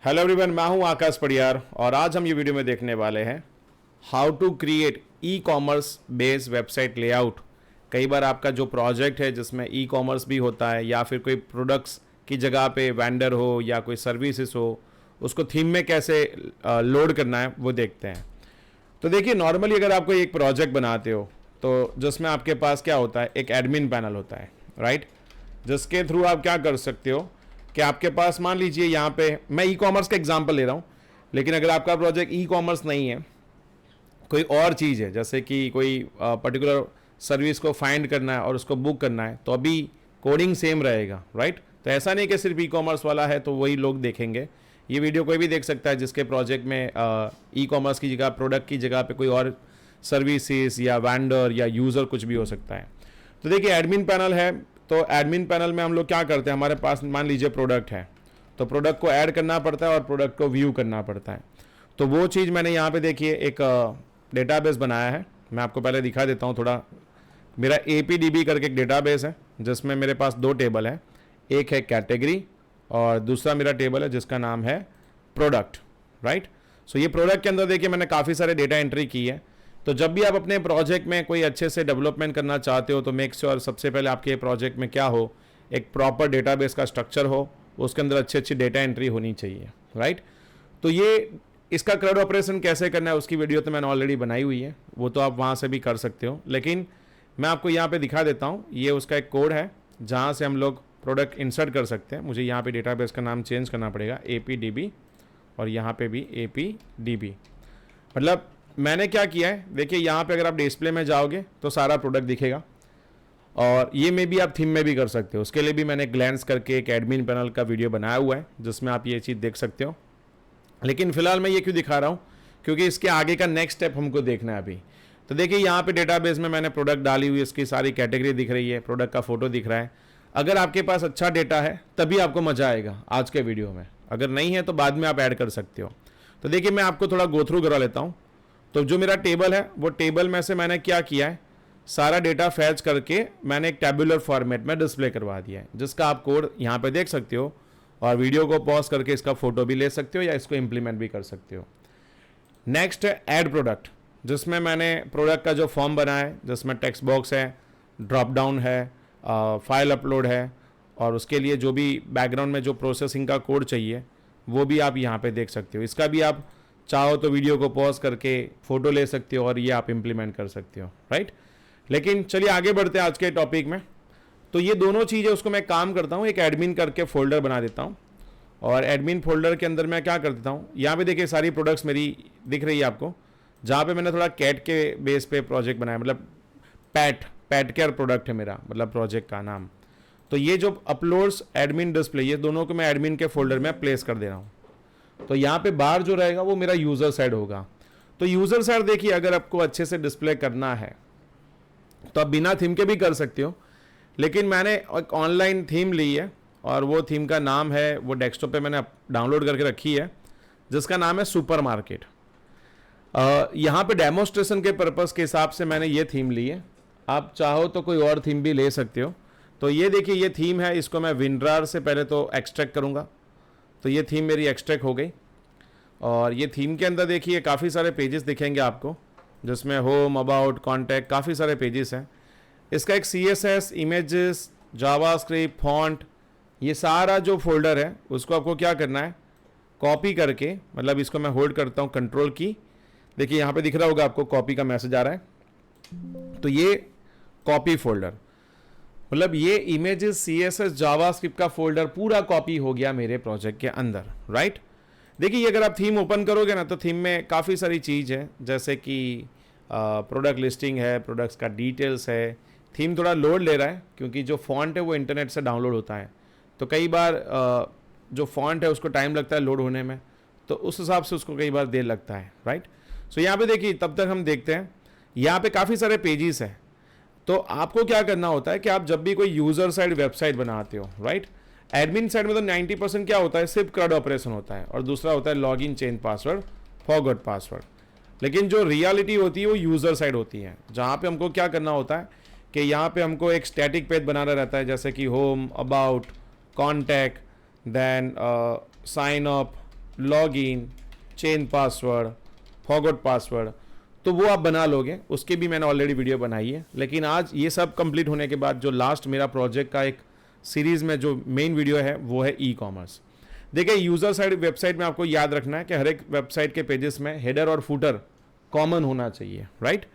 Hello everyone, मैं हूं आकाश पड़ियार और आज हम ये वीडियो में देखने वाले हैं how to create e commerce based website layout. कई बार आपका जो प्रोजेक्ट है जिसमें ई कॉमर्स भी होता है या फिर कोई प्रोडक्ट्स की जगह पे वेंडर हो या कोई सर्विसेज हो, उसको थीम में कैसे लोड करना है वो देखते हैं। तो देखिए, नॉर्मली अगर आप कोई एक प्रोजेक्ट बनाते हो तो जिसमें आपके पास क्या होता है, एक एडमिन पैनल होता है, राइट, जिसके थ्रू आप क्या कर सकते हो कि आपके पास मान लीजिए यहाँ पे मैं ई कॉमर्स का एग्जांपल ले रहा हूँ, लेकिन अगर आपका प्रोजेक्ट ई कॉमर्स नहीं है, कोई और चीज़ है, जैसे कि कोई पर्टिकुलर सर्विस को फाइंड करना है और उसको बुक करना है, तो अभी कोडिंग सेम रहेगा, राइट। तो ऐसा नहीं कि सिर्फ ई कॉमर्स वाला है तो वही लोग देखेंगे। ये वीडियो कोई भी देख सकता है जिसके प्रोजेक्ट में ई कॉमर्स की जगह, प्रोडक्ट की जगह पे कोई और सर्विसेज या वेंडर या यूज़र कुछ भी हो सकता है। तो देखिए, एडमिन पैनल है, तो एडमिन पैनल में हम लोग क्या करते हैं, हमारे पास मान लीजिए प्रोडक्ट है, तो प्रोडक्ट को ऐड करना पड़ता है और प्रोडक्ट को व्यू करना पड़ता है। तो वो चीज़ मैंने यहाँ पे देखिए एक डेटाबेस बनाया है, मैं आपको पहले दिखा देता हूँ थोड़ा। मेरा APDB करके एक डेटाबेस है जिसमें मेरे पास दो टेबल है, एक है कैटेगरी और दूसरा मेरा टेबल है जिसका नाम है प्रोडक्ट, राइट। सो ये प्रोडक्ट के अंदर देखिए मैंने काफ़ी सारे डेटा एंट्री की है। तो जब भी आप अपने प्रोजेक्ट में कोई अच्छे से डेवलपमेंट करना चाहते हो तो मेक श्योर सबसे पहले आपके प्रोजेक्ट में क्या हो, एक प्रॉपर डेटाबेस का स्ट्रक्चर हो, उसके अंदर अच्छी अच्छी डेटा एंट्री होनी चाहिए, राइट। तो ये इसका CRUD ऑपरेशन कैसे करना है उसकी वीडियो तो मैंने ऑलरेडी बनाई हुई है, वो तो आप वहाँ से भी कर सकते हो, लेकिन मैं आपको यहाँ पे दिखा देता हूँ। ये उसका एक कोड है जहाँ से हम लोग प्रोडक्ट इंसर्ट कर सकते हैं। मुझे यहाँ पे डेटाबेस का नाम चेंज करना पड़ेगा, APDB, और यहाँ पे भी APDB। मतलब मैंने क्या किया है, देखिए यहाँ पे अगर आप डिस्प्ले में जाओगे तो सारा प्रोडक्ट दिखेगा, और ये में भी आप थीम में भी कर सकते हो। उसके लिए भी मैंने ग्लैंस करके एक एडमिन पैनल का वीडियो बनाया हुआ है जिसमें आप ये चीज़ देख सकते हो। लेकिन फिलहाल मैं ये क्यों दिखा रहा हूँ, क्योंकि इसके आगे का नेक्स्ट स्टेप हमको देखना है अभी। तो देखिए यहाँ पे डेटाबेस में मैंने प्रोडक्ट डाली हुई है, इसकी सारी कैटेगरी दिख रही है, प्रोडक्ट का फोटो दिख रहा है। अगर आपके पास अच्छा डेटा है तभी आपको मजा आएगा आज के वीडियो में, अगर नहीं है तो बाद में आप ऐड कर सकते हो। तो देखिए मैं आपको थोड़ा गो थ्रू करा लेता हूँ। तो जो मेरा टेबल है वो टेबल में से मैंने क्या किया है, सारा डेटा फैच करके मैंने एक टेबुलर फॉर्मेट में डिस्प्ले करवा दिया है, जिसका आप कोड यहाँ पे देख सकते हो, और वीडियो को पॉज करके इसका फोटो भी ले सकते हो या इसको इंप्लीमेंट भी कर सकते हो। नेक्स्ट है ऐड प्रोडक्ट, जिसमें मैंने प्रोडक्ट का जो फॉर्म बनाया है, जिसमें टेक्स्ट बॉक्स है, ड्रॉप डाउन है, फाइल अपलोड है, और उसके लिए जो भी बैकग्राउंड में जो प्रोसेसिंग का कोड चाहिए वो भी आप यहाँ पे देख सकते हो। इसका भी आप चाहो तो वीडियो को पॉज करके फोटो ले सकते हो और ये आप इंप्लीमेंट कर सकते हो, राइट। लेकिन चलिए आगे बढ़ते हैं आज के टॉपिक में। तो ये दोनों चीज़ें उसको मैं काम करता हूँ, एक एडमिन करके फोल्डर बना देता हूँ, और एडमिन फोल्डर के अंदर मैं क्या कर देता हूँ, यहाँ पे देखिए सारी प्रोडक्ट्स मेरी दिख रही है आपको, जहाँ पे मैंने थोड़ा कैट के बेस पे प्रोजेक्ट बनाया, मतलब पैट केयर प्रोडक्ट है मेरा, मतलब प्रोजेक्ट का नाम। तो ये जो अपलोड्स एडमिन डिस्प्ले, ये दोनों को मैं एडमिन के फोल्डर में प्लेस कर दे रहा हूँ। तो यहाँ पे बाहर जो रहेगा वो मेरा यूज़र साइड होगा। तो यूज़र साइड देखिए, अगर आपको अच्छे से डिस्प्ले करना है तो आप बिना थीम के भी कर सकते हो, लेकिन मैंने एक ऑनलाइन थीम ली है और वो थीम का नाम है, वो डेस्कटॉप पे मैंने डाउनलोड करके रखी है, जिसका नाम है सुपर मार्केट। यहाँ पे डेमोस्ट्रेशन के पर्पज़ के हिसाब से मैंने ये थीम ली है, आप चाहो तो कोई और थीम भी ले सकते हो। तो ये देखिए ये थीम है, इसको मैं विनरार से पहले तो एक्सट्रैक्ट करूँगा। तो ये थीम मेरी एक्सट्रैक्ट हो गई, और ये थीम के अंदर देखिए काफ़ी सारे पेजेस दिखेंगे आपको, जिसमें होम, अबाउट, कॉन्टैक्ट, काफ़ी सारे पेजेस हैं। इसका एक CSS, इमेजेस, जावास्क्रिप्ट, फॉन्ट, ये सारा जो फोल्डर है उसको आपको क्या करना है, कॉपी करके, मतलब इसको मैं होल्ड करता हूँ कंट्रोल की, देखिए यहाँ पे दिख रहा होगा आपको कॉपी का मैसेज आ रहा है। तो ये कॉपी फोल्डर, मतलब ये इमेजेस, CSS, जावास्क्रिप्ट का फोल्डर पूरा कॉपी हो गया मेरे प्रोजेक्ट के अंदर, राइट। देखिए अगर आप थीम ओपन करोगे ना तो थीम में काफ़ी सारी चीज़ है, जैसे कि प्रोडक्ट लिस्टिंग है, प्रोडक्ट्स का डिटेल्स है। थीम थोड़ा लोड ले रहा है क्योंकि जो फॉन्ट है वो इंटरनेट से डाउनलोड होता है, तो कई बार जो फॉन्ट है उसको टाइम लगता है लोड होने में, तो उस हिसाब से उसको कई बार देर लगता है, राइट। सो यहाँ पे देखिए, तब तक हम देखते हैं, यहाँ पे काफ़ी सारे पेजेस हैं। तो आपको क्या करना होता है कि आप जब भी कोई यूज़र साइड वेबसाइट बनाते हो, राइट, एडमिन साइड में तो 90% क्या होता है, सिर्फ CRUD ऑपरेशन होता है, और दूसरा होता है login, change password, forgot password. लेकिन जो रियलिटी होती है वो यूज़र साइड होती है, जहाँ पे हमको क्या करना होता है कि यहाँ पे हमको एक स्टैटिक पेज बनाना रहता है, जैसे कि home, about, contact, then sign up, log in, change password, forgot password, तो वो आप बना लोगे, उसके भी मैंने ऑलरेडी वीडियो बनाई है। लेकिन आज ये सब कंप्लीट होने के बाद जो लास्ट मेरा प्रोजेक्ट का एक सीरीज़ में जो मेन वीडियो है वो है ई कॉमर्स। देखिए यूज़र साइड वेबसाइट में आपको याद रखना है कि हर एक वेबसाइट के पेजेस में हेडर और फुटर कॉमन होना चाहिए, राइट।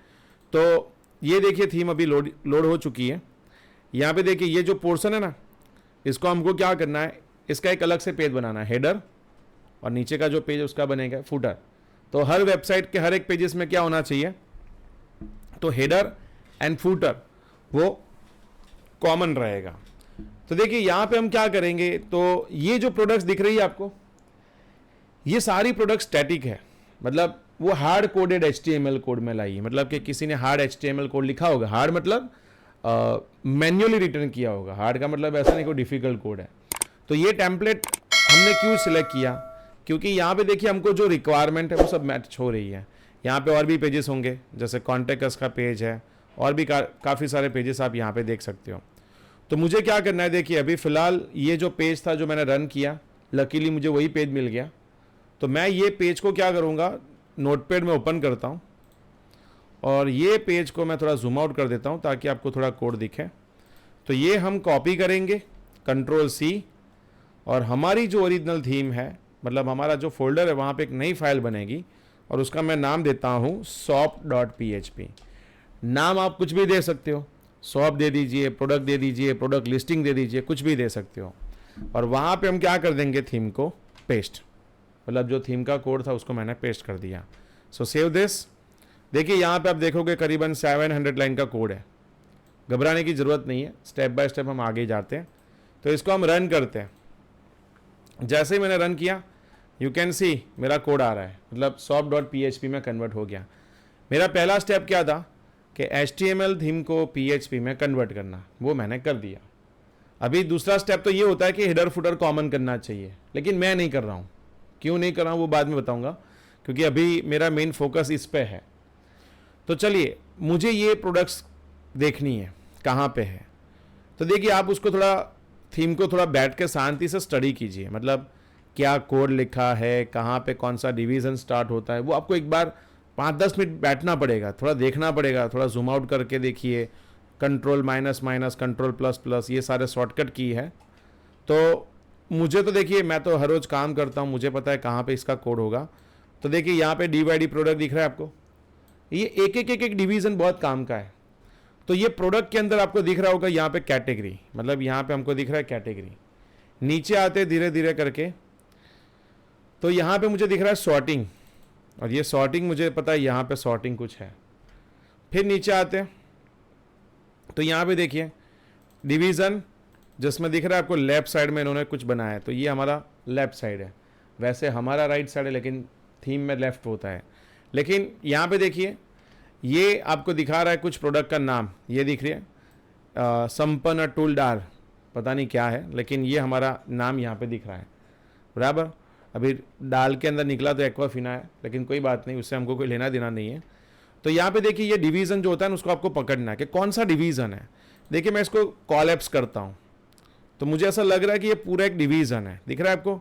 तो ये देखिए थीम अभी लोड हो चुकी है। यहाँ पे देखिए ये जो पोर्शन है ना, इसको हमको क्या करना है, इसका एक अलग से पेज बनाना है, हेडर, और नीचे का जो पेज उसका बनेगा फुटर। तो हर वेबसाइट के हर एक पेजेस में क्या होना चाहिए, तो हेडर एंड फुटर वो कॉमन रहेगा। तो देखिए यहाँ पे हम क्या करेंगे, तो ये जो प्रोडक्ट्स दिख रही है आपको, ये सारी प्रोडक्ट स्टैटिक है, मतलब वो हार्ड कोडेड HTML कोड में लाई है। मतलब कि किसी ने हार्ड HTML कोड लिखा होगा, हार्ड मतलब मैन्युअली रिटर्न किया होगा, हार्ड का मतलब ऐसा नहीं कोई डिफिकल्ट कोड है। तो ये टेम्पलेट हमने क्यों सिलेक्ट किया, क्योंकि यहाँ पे देखिए हमको जो रिक्वायरमेंट है वो सब मैच हो रही है। यहाँ पे और भी पेजेस होंगे, जैसे कॉन्टेक्ट अस का पेज है, और भी काफ़ी सारे पेजेस आप यहाँ पे देख सकते हो। तो मुझे क्या करना है, देखिए अभी फ़िलहाल ये जो पेज था जो मैंने रन किया, लकीली मुझे वही पेज मिल गया। तो मैं ये पेज को क्या करूँगा, नोटपैड में ओपन करता हूँ, और ये पेज को मैं थोड़ा जूम आउट कर देता हूँ ताकि आपको थोड़ा कोड दिखे। तो ये हम कॉपी करेंगे, Ctrl+C, और हमारी जो ओरिजिनल थीम है, मतलब हमारा जो फोल्डर है, वहाँ पे एक नई फाइल बनेगी, और उसका मैं नाम देता हूँ shop.php। नाम आप कुछ भी दे सकते हो, शॉप दे दीजिए, प्रोडक्ट दे दीजिए, प्रोडक्ट लिस्टिंग दे दीजिए, कुछ भी दे सकते हो। और वहाँ पे हम क्या कर देंगे, थीम को पेस्ट, मतलब जो थीम का कोड था उसको मैंने पेस्ट कर दिया। सो सेव दिस। देखिए यहाँ पे आप देखोगे करीबन 700 लाइन का कोड है, घबराने की ज़रूरत नहीं है, स्टेप बाय स्टेप हम आगे जाते हैं। तो इसको हम रन करते हैं। जैसे ही मैंने रन किया, यू कैन सी मेरा कोड आ रहा है, मतलब shop.php में कन्वर्ट हो गया। मेरा पहला स्टेप क्या था कि HTML थीम को PHP में कन्वर्ट करना, वो मैंने कर दिया। अभी दूसरा स्टेप तो ये होता है कि हेडर फुटर कॉमन करना चाहिए, लेकिन मैं नहीं कर रहा हूँ। क्यों नहीं कर रहा हूँ वो बाद में बताऊँगा, क्योंकि अभी मेरा मेन फोकस इस पे है। तो चलिए, मुझे ये प्रोडक्ट्स देखनी है कहाँ पे है। तो देखिए आप उसको थोड़ा, थीम को थोड़ा बैठ के शांति से स्टडी कीजिए, मतलब क्या कोड लिखा है, कहाँ पे कौन सा डिवीज़न स्टार्ट होता है, वो आपको एक बार 5-10 मिनट बैठना पड़ेगा, थोड़ा देखना पड़ेगा, थोड़ा जूम आउट करके देखिए। Ctrl+, Ctrl++, ये सारे शॉर्टकट की है। तो मुझे तो देखिए, मैं तो हर रोज़ काम करता हूँ, मुझे पता है कहाँ पे इसका कोड होगा। तो देखिए यहाँ पे DYD प्रोडक्ट दिख रहा है आपको, ये एक डिवीज़न बहुत काम का है। तो ये प्रोडक्ट के अंदर आपको दिख रहा होगा यहाँ पे कैटेगरी, मतलब यहाँ पे हमको दिख रहा है कैटेगरी। नीचे आते धीरे धीरे करके, तो यहाँ पे मुझे दिख रहा है सॉर्टिंग, और ये सॉर्टिंग मुझे पता है यहाँ पे सॉर्टिंग कुछ है। फिर नीचे आते हैं तो यहाँ पे देखिए डिवीज़न, जिसमें दिख रहा है आपको लेफ्ट साइड में इन्होंने कुछ बनाया है, तो ये हमारा लेफ्ट साइड है। वैसे हमारा राइट साइड है, लेकिन थीम में लेफ्ट होता है। लेकिन यहाँ पे देखिए ये आपको दिखा रहा है कुछ प्रोडक्ट का नाम, ये दिख रही है संपन्न टूल डार, पता नहीं क्या है, लेकिन ये हमारा नाम यहाँ पे दिख रहा है, बराबर। अभी डाल के अंदर निकला तो एक्वाफिना है, लेकिन कोई बात नहीं, उससे हमको कोई लेना देना नहीं है। तो यहाँ पे देखिए ये डिवीज़न जो होता है ना, उसको आपको पकड़ना है कि कौन सा डिवीज़न है। देखिए मैं इसको कॉलैप्स करता हूँ, तो मुझे ऐसा लग रहा है कि ये पूरा एक डिवीज़न है, दिख रहा है आपको।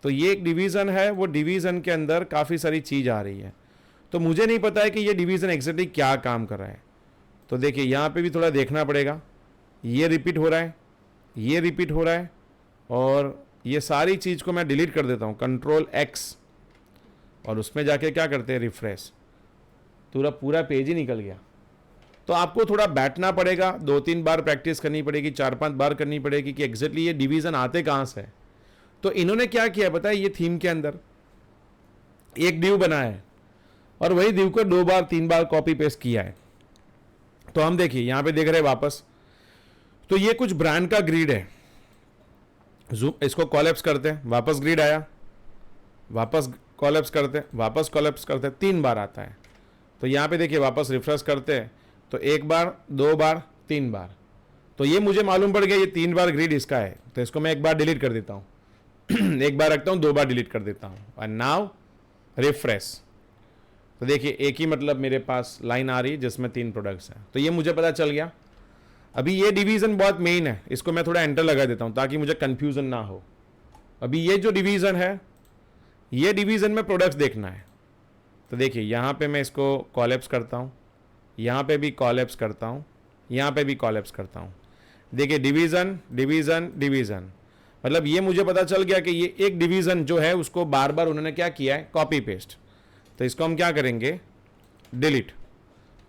तो ये एक डिवीज़न है, वो डिवीज़न के अंदर काफ़ी सारी चीज़ आ रही है। तो मुझे नहीं पता है कि ये डिवीज़न एग्जैक्टली क्या काम कर रहा है। तो देखिए यहाँ पे भी थोड़ा देखना पड़ेगा, ये रिपीट हो रहा है, ये रिपीट हो रहा है, और ये सारी चीज़ को मैं डिलीट कर देता हूँ Ctrl+X, और उसमें जाके क्या करते हैं, रिफ्रेश, पूरा पेज ही निकल गया। तो आपको थोड़ा बैठना पड़ेगा, 2-3 बार प्रैक्टिस करनी पड़ेगी, 4-5 बार करनी पड़ेगी कि एग्जैक्टली ये डिवीज़न आते कहाँ से है। तो इन्होंने क्या किया पता है, ये थीम के अंदर एक डिव बनाया है, और वही डिव को 2-3 बार कॉपी पेस्ट किया है। तो हम देखिए यहाँ पे देख रहे हैं वापस, तो ये कुछ ब्रांड का ग्रिड है। इसको कॉलैप्स करते हैं, वापस ग्रिड आया, वापस कॉलैप्स करते हैं, वापस कॉलैप्स करते हैं, 3 बार आता है। तो यहाँ पे देखिए वापस रिफ्रेश करते हैं, तो 1 बार, 2 बार, 3 बार। तो ये मुझे मालूम पड़ गया ये 3 बार ग्रिड इसका है, तो इसको मैं 1 बार डिलीट कर देता हूँ 1 बार रखता हूँ, 2 बार डिलीट कर देता हूँ, और नाउ रिफ्रेश। तो देखिए एक ही मतलब मेरे पास लाइन आ रही है जिसमें 3 प्रोडक्ट्स हैं। तो ये मुझे पता चल गया। अभी ये डिवीज़न बहुत मेन है, इसको मैं थोड़ा एंटर लगा देता हूँ ताकि मुझे कन्फ्यूज़न ना हो। अभी ये जो डिवीज़न है ये डिवीज़न में प्रोडक्ट्स देखना है। तो देखिए यहाँ पे मैं इसको कॉलेप्स करता हूँ, यहाँ पे भी कॉलेप्स करता हूँ, यहाँ पे भी कॉलेप्स करता हूँ। देखिए डिवीज़न डिवीज़न डिवीज़न, मतलब ये मुझे पता चल गया कि ये एक डिवीज़न जो है उसको बार बार उन्होंने क्या किया है, कॉपी पेस्ट। तो इसको हम क्या करेंगे, डिलीट।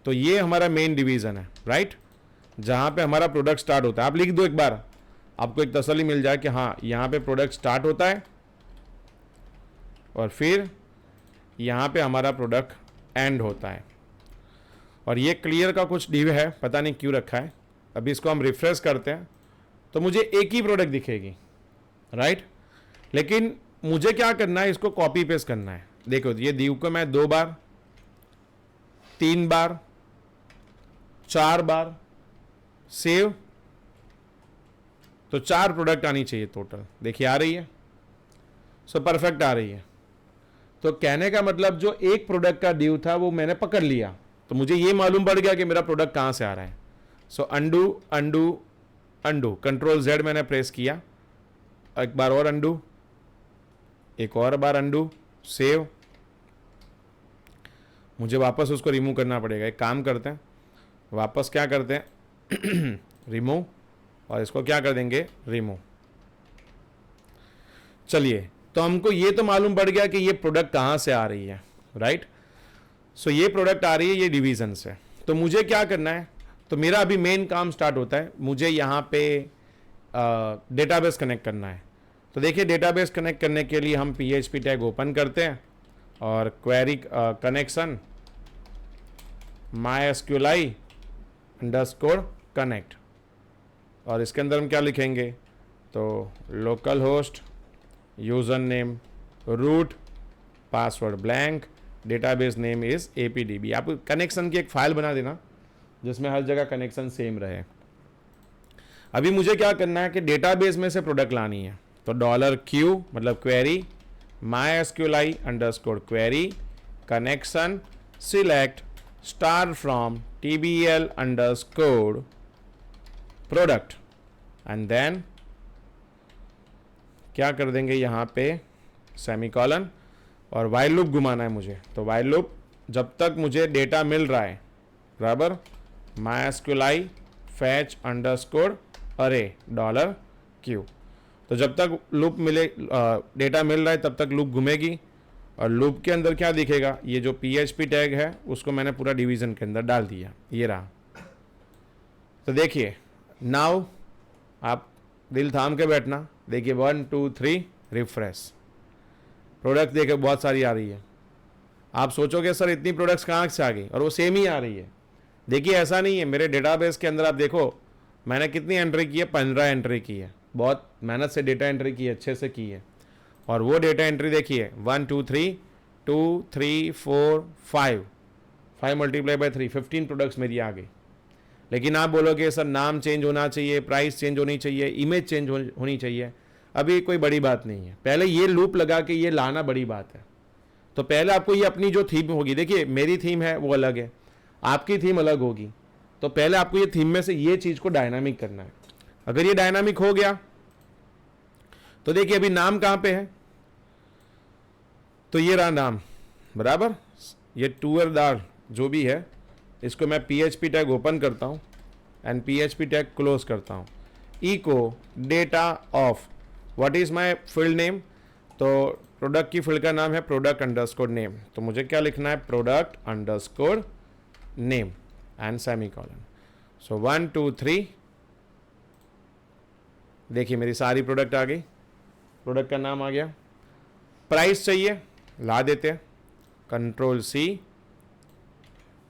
तो ये हमारा मेन डिवीज़न है, राइट, जहाँ पे हमारा प्रोडक्ट स्टार्ट होता है। आप लिख दो एक बार, आपको एक तसल्ली मिल जाए कि हाँ यहाँ पे प्रोडक्ट स्टार्ट होता है और फिर यहाँ पे हमारा प्रोडक्ट एंड होता है। और ये क्लियर का कुछ डिव है, पता नहीं क्यों रखा है। अभी इसको हम रिफ्रेश करते हैं तो मुझे एक ही प्रोडक्ट दिखेगी, राइट। लेकिन मुझे क्या करना है, इसको कॉपी पेस्ट करना है। देखो ये दिव को मैं 2 बार, 3 बार, 4 बार सेव, तो 4 प्रोडक्ट आनी चाहिए टोटल। देखिए आ रही है, सो परफेक्ट आ रही है। तो कहने का मतलब जो एक प्रोडक्ट का ड्यू था वो मैंने पकड़ लिया, तो मुझे ये मालूम पड़ गया कि मेरा प्रोडक्ट कहाँ से आ रहा है। So undo undo undo, control Z मैंने प्रेस किया, एक बार और अंडू, एक और बार अंडू, सेव। मुझे वापस उसको रिमूव करना पड़ेगा। एक काम करते हैं, वापस क्या करते हैं रिमूव, और इसको क्या कर देंगे, रिमूव। चलिए, तो हमको ये तो मालूम पड़ गया कि ये प्रोडक्ट कहाँ से आ रही है, राइट। सो ये प्रोडक्ट आ रही है ये डिवीज़न से। तो मुझे क्या करना है, तो मेरा अभी मेन काम स्टार्ट होता है। मुझे यहाँ पे डेटाबेस कनेक्ट करना है। तो देखिए डेटाबेस कनेक्ट करने के लिए हम PHP टैग ओपन करते हैं और क्वेरी कनेक्शन MySQLi _connect, और इसके अंदर हम क्या लिखेंगे, तो localhost, username root, password blank, database name is APDB। आप कनेक्शन की एक फाइल बना देना जिसमें हर जगह कनेक्शन सेम रहे। अभी मुझे क्या करना है कि डेटाबेस में से प्रोडक्ट लानी है। तो $Q मतलब query MySQLi _query connection select star from TBL _ product, and then क्या कर देंगे यहाँ पे सेमीकॉलन, और वाइल लूप घुमाना है मुझे। तो वाइल लूप जब तक मुझे डेटा मिल रहा है, बराबर, MySQLi fetch _ array $Q। तो जब तक लूप मिले, डेटा मिल रहा है, तब तक लूप घूमेगी। और लूप के अंदर क्या दिखेगा, ये जो PHP टैग है उसको मैंने पूरा डिवीज़न के अंदर डाल दिया, ये रहा। तो देखिए नाउ आप दिल थाम के बैठना। देखिए 1 2 3 रिफ्रेश, प्रोडक्ट देखिए बहुत सारी आ रही है। आप सोचोगे सर इतनी प्रोडक्ट्स कहाँ से आ गई, और वो सेम ही आ रही है। देखिए ऐसा नहीं है, मेरे डेटाबेस के अंदर आप देखो मैंने कितनी एंट्री की है, 15 एंट्री की है। बहुत मेहनत से डेटा एंट्री की है, अच्छे से की है। और वो डेटा एंट्री देखिए 1 2 3 2 3 4 5 5 मल्टीप्लाई बाई 3, 15 प्रोडक्ट्स मेरी आ गई। लेकिन आप बोलोगे सर नाम चेंज होना चाहिए, प्राइस चेंज होनी चाहिए, इमेज चेंज होनी चाहिए। अभी कोई बड़ी बात नहीं है, पहले ये लूप लगा के ये लाना बड़ी बात है। तो पहले आपको ये अपनी जो थीम होगी, देखिए मेरी थीम है वो अलग है, आपकी थीम अलग होगी। तो पहले आपको ये थीम में से ये चीज़ को डायनामिक करना है। अगर ये डायनामिक हो गया तो देखिए अभी नाम कहाँ पे है, तो ये रहा नाम, बराबर। ये टूअरदार जो भी है, इसको मैं PHP टैग ओपन करता हूँ एंड PHP टैग क्लोज करता हूँ। Echo data of what is my field name, तो प्रोडक्ट की फील्ड का नाम है प्रोडक्ट _ नेम। तो मुझे क्या लिखना है, प्रोडक्ट _ नेम एंड सेमीकॉलन। सो 1 2 3, देखिए मेरी सारी प्रोडक्ट आ गई, प्रोडक्ट का नाम आ गया। प्राइस चाहिए, ला देते हैं, Ctrl+C।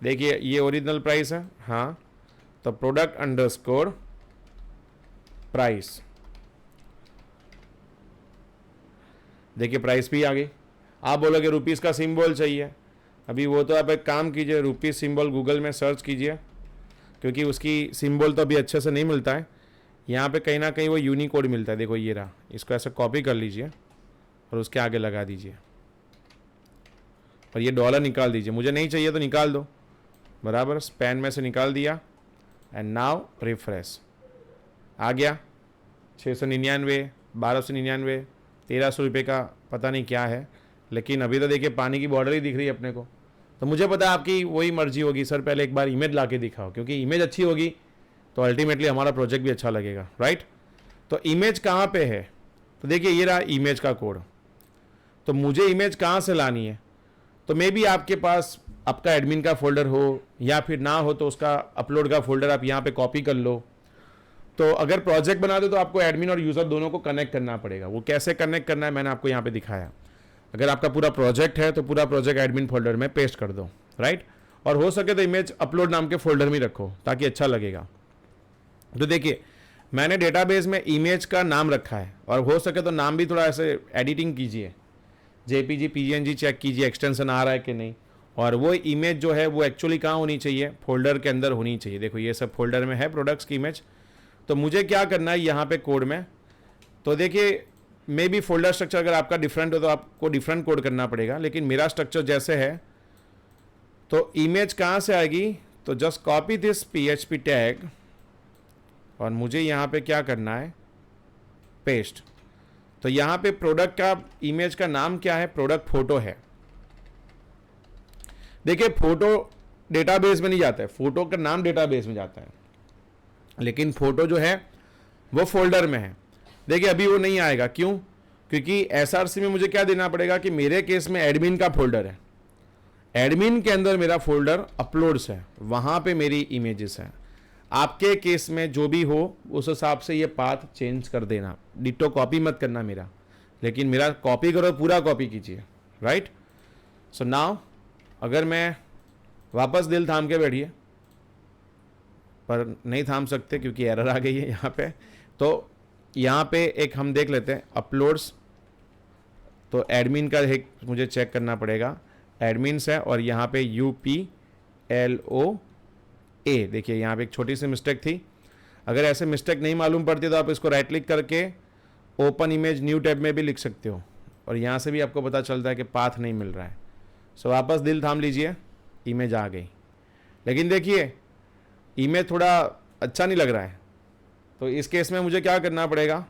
देखिए ये ओरिजिनल प्राइस है, हाँ, तो प्रोडक्ट _ प्राइस। देखिए प्राइस भी आ गई। आप बोलोगे रुपीज़ का सिंबल चाहिए, अभी वो तो आप एक काम कीजिए, रुपीज़ सिंबल गूगल में सर्च कीजिए, क्योंकि उसकी सिंबल तो अभी अच्छे से नहीं मिलता है। यहाँ पे कहीं ना कहीं वो यूनिकोड मिलता है। देखो ये रहा, इसको ऐसे कॉपी कर लीजिए और उसके आगे लगा दीजिए, और ये $, निकाल दीजिए। मुझे नहीं चाहिए तो निकाल दो, बराबर, स्पैन में से निकाल दिया। एंड नाउ रिफ्रेश, आ गया 699, 1299, 1300 रुपये का पता नहीं क्या है, लेकिन अभी तो देखिए पानी की बॉर्डर ही दिख रही है अपने को। तो मुझे पता है आपकी वही मर्जी होगी, सर पहले एक बार इमेज ला के दिखाओ, क्योंकि इमेज अच्छी होगी तो अल्टीमेटली हमारा प्रोजेक्ट भी अच्छा लगेगा, राइट। तो इमेज कहाँ पे है, तो देखिए ये रहा इमेज का कोड। तो मुझे इमेज कहाँ से लानी है, तो मे बी आपके पास आपका एडमिन का फोल्डर हो, या फिर ना हो तो उसका अपलोड का फोल्डर आप यहाँ पे कॉपी कर लो। तो अगर प्रोजेक्ट बना दो तो आपको एडमिन और यूज़र दोनों को कनेक्ट करना पड़ेगा। वो कैसे कनेक्ट करना है मैंने आपको यहाँ पे दिखाया। अगर आपका पूरा प्रोजेक्ट है तो पूरा प्रोजेक्ट एडमिन फोल्डर में पेस्ट कर दो, राइट। और हो सके तो इमेज अपलोड नाम के फोल्डर में रखो ताकि अच्छा लगेगा। तो देखिए मैंने डेटाबेस में इमेज का नाम रखा है, और हो सके तो नाम भी थोड़ा ऐसे एडिटिंग कीजिए, जेपीजी पीएनजी चेक कीजिए एक्सटेंशन आ रहा है कि नहीं। और वो इमेज जो है वो एक्चुअली कहाँ होनी चाहिए, फोल्डर के अंदर होनी चाहिए। देखो ये सब फोल्डर में है प्रोडक्ट्स की इमेज। तो मुझे क्या करना है यहाँ पे कोड में, तो देखिए मे बी फोल्डर स्ट्रक्चर अगर आपका डिफरेंट हो तो आपको डिफरेंट कोड करना पड़ेगा, लेकिन मेरा स्ट्रक्चर जैसे है तो इमेज कहाँ से आएगी, तो just copy this PHP tag और मुझे यहाँ पे क्या करना है, पेस्ट। तो यहाँ पे प्रोडक्ट का इमेज का नाम क्या है, प्रोडक्ट फोटो है। देखिए फोटो डेटाबेस में नहीं जाता है, फोटो का नाम डेटाबेस में जाता है, लेकिन फोटो जो है वो फोल्डर में है। देखिए अभी वो नहीं आएगा, क्यों, क्योंकि SRC में मुझे क्या देना पड़ेगा कि मेरे केस में एडमिन का फोल्डर है, एडमिन के अंदर मेरा फोल्डर अपलोड्स है, वहाँ पे मेरी इमेजेस हैं। आपके केस में जो भी हो उस हिसाब से ये पाथ चेंज कर देना, डिटो कॉपी मत करना मेरा, लेकिन मेरा कॉपी करो, पूरा कॉपी कीजिए, राइट। सो नाउ अगर मैं वापस दिल थाम के बैठिए, पर नहीं थाम सकते क्योंकि एरर आ गई है यहाँ पे। तो यहाँ पे एक हम देख लेते हैं अपलोड्स, तो एडमिन का एक मुझे चेक करना पड़ेगा, एडमिन्स है, और यहाँ पे UPLOA। देखिए यहाँ पे एक छोटी सी मिस्टेक थी। अगर ऐसे मिस्टेक नहीं मालूम पड़ती तो आप इसको राइट क्लिक करके ओपन इमेज न्यू टैब में भी लिख सकते हो, और यहाँ से भी आपको पता चलता है कि पाथ नहीं मिल रहा है। सो वापस दिल थाम लीजिए, इमेज आ गई, लेकिन देखिए इमेज थोड़ा अच्छा नहीं लग रहा है। तो इस केस में मुझे क्या करना पड़ेगा,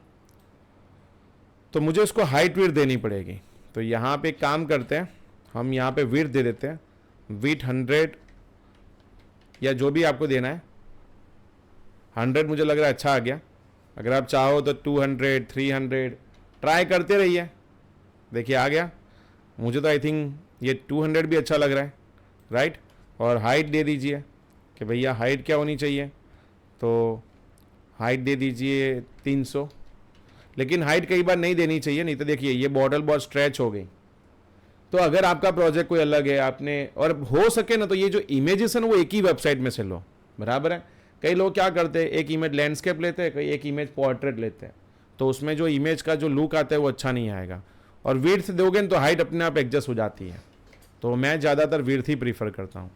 तो मुझे उसको हाइट विड्थ देनी पड़ेगी। तो यहाँ पे एक काम करते हैं, हम यहाँ पे विड्थ दे देते हैं, विड्थ 100 या जो भी आपको देना है। 100 मुझे लग रहा है अच्छा आ गया। अगर आप चाहो तो 200 300 ट्राई करते रहिए। देखिए आ गया। मुझे तो आई थिंक ये 200 भी अच्छा लग रहा है, राइट। और हाइट दे दीजिए कि भैया हाइट क्या होनी चाहिए, तो हाइट दे दीजिए 300। लेकिन हाइट कई बार नहीं देनी चाहिए, नहीं तो देखिए ये बॉर्डर बहुत स्ट्रेच हो गई। तो अगर आपका प्रोजेक्ट कोई अलग है, आपने, और हो सके ना तो ये जो इमेजेस है ना वो एक ही वेबसाइट में से लो, बराबर है। कई लोग क्या करते हैं, एक इमेज लैंडस्केप लेते हैं, कई एक इमेज पोर्ट्रेट लेते हैं, तो उसमें जो इमेज का जो लुक आता है वो अच्छा नहीं आएगा। और विड्थ दोगे तो हाइट अपने आप एडजस्ट हो जाती है। तो मैं ज़्यादातर विड्थ ही प्रीफर करता हूँ।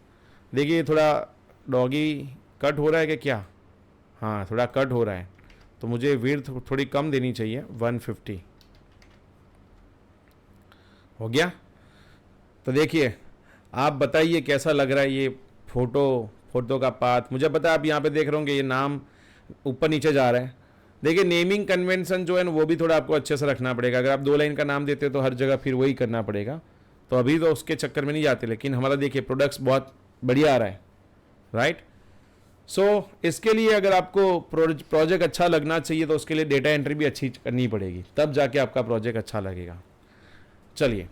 देखिए थोड़ा डॉगी कट हो रहा है कि क्या, हाँ थोड़ा कट हो रहा है, तो मुझे विड्थ थोड़ी कम देनी चाहिए, 150 हो गया। तो देखिए आप बताइए कैसा लग रहा है ये फोटो का पाथ। मुझे पता है आप यहाँ पे देख रहे होंगे ये नाम ऊपर नीचे जा रहा है। देखिए नेमिंग कन्वेंशन जो है ना वो भी थोड़ा आपको अच्छे से रखना पड़ेगा। अगर आप 2 लाइन का नाम देते हो तो हर जगह फिर वही करना पड़ेगा, तो अभी तो उसके चक्कर में नहीं जाते। लेकिन हमारा देखिए प्रोडक्ट्स बहुत बढ़िया आ रहा है, राइट। सो इसके लिए अगर आपको प्रोजेक्ट अच्छा लगना चाहिए तो उसके लिए डेटा एंट्री भी अच्छी करनी पड़ेगी, तब जाके आपका प्रोजेक्ट अच्छा लगेगा। चलिए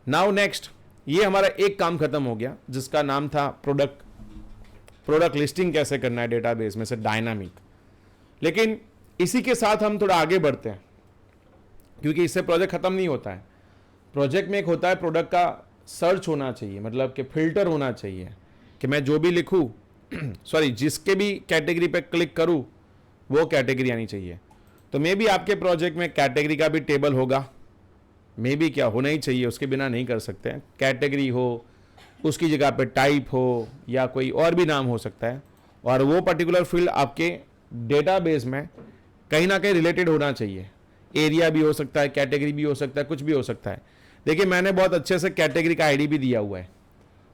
नाउ नेक्स्ट, ये हमारा एक काम खत्म हो गया जिसका नाम था प्रोडक्ट लिस्टिंग कैसे करना है डेटाबेस में से डायनामिक। लेकिन इसी के साथ हम थोड़ा आगे बढ़ते हैं, क्योंकि इससे प्रोजेक्ट खत्म नहीं होता है। प्रोजेक्ट में एक होता है प्रोडक्ट का सर्च होना चाहिए, मतलब कि फिल्टर होना चाहिए कि मैं जो भी लिखूं सॉरी जिसके भी कैटेगरी पे क्लिक करूं वो कैटेगरी आनी चाहिए। तो मे बी आपके प्रोजेक्ट में कैटेगरी का भी टेबल होगा, मे बी क्या होना ही चाहिए, उसके बिना नहीं कर सकते हैं। कैटेगरी हो, उसकी जगह पे टाइप हो, या कोई और भी नाम हो सकता है, और वो पर्टिकुलर फील्ड आपके डेटाबेस में कहीं ना कहीं रिलेटेड होना चाहिए। एरिया भी हो सकता है, कैटेगरी भी हो सकता है, कुछ भी हो सकता है। देखिए मैंने बहुत अच्छे से कैटेगरी का आईडी भी दिया हुआ है,